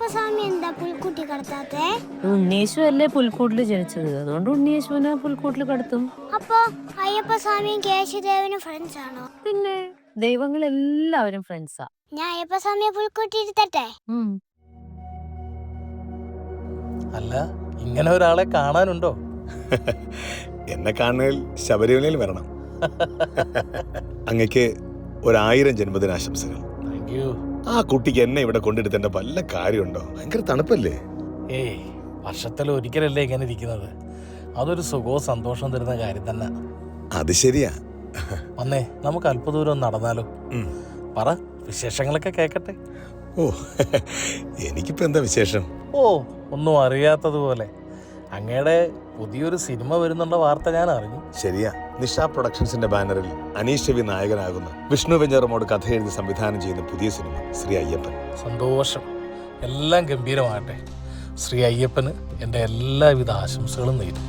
അയ്യപ്പസ്വാമി എന്താ പുൽക്കുട്ടി കടത്താത്തെ? ഉണ്ണീശു അല്ലേ പുൽക്കൂട്ടിൽ ജനിച്ചത്, അതുകൊണ്ട് ഉണ്ണീശുവിനെ പുൽക്കൂട്ടിൽ കടത്തും. അപ്പൊ അയ്യപ്പസ്വാമിയും കേശുദേവനും ഫ്രണ്ട്സ് ആണോ? പിന്നെ ദൈവങ്ങളെല്ലാവരും ഫ്രണ്ട്സാ. ഞാൻ അയ്യപ്പസ്വാമിയെ പുൽക്കുട്ടി ഇരുത്തട്ടെ? അല്ല, ഇങ്ങനെ ഒരാളെ കാണാനുണ്ടോ? എന്നെ കാണുന്നതിൽ ശബരിമലയിൽ വരണം. അങ്ങക്ക് 1000 ജന്മദിനാശംസകൾ. Thank you. ആ കുട്ടിക്ക് എന്നെ ഇവിടെ കൊണ്ടിരുത്തേണ്ട വല്ല കാര്യമുണ്ടോ? ഭയങ്കര തണുപ്പല്ലേ? ഏയ്, വർഷത്തിലൊരിക്കലല്ലേ ഇങ്ങനെ ഇരിക്കുന്നത്. അതൊരു സുഖവും സന്തോഷം തരുന്ന കാര്യം തന്നെ. അത് ശരിയാ. വന്നേ, നമുക്ക് അല്പദൂരം നടന്നാലോ? പറ, വിശേഷങ്ങളൊക്കെ കേക്കട്ടെ. ഓ, എനിക്കിപ്പോ എന്താ വിശേഷം? ഓ, ഒന്നും അറിയാത്തതുപോലെ. അങ്ങയുടെ പുതിയൊരു സിനിമ വരുന്നുണ്ട വാർത്ത ഞാൻ അറിഞ്ഞു. ശരിയാ. നിഷ പ്രൊഡക്ഷൻസിന്റെ ബാനറിൽ അനീഷ് രവി നായകനാകുന്ന വിഷ്ണു വെഞ്ഞാറമോട് കഥ എഴുതി സംവിധാനം ചെയ്യുന്ന പുതിയ സിനിമ ശ്രീ അയ്യപ്പൻ. സന്തോഷം, എല്ലാം ഗംഭീരമാകട്ടെ. ശ്രീ അയ്യപ്പന് എൻ്റെ എല്ലാവിധ ആശംസകളും നേരും.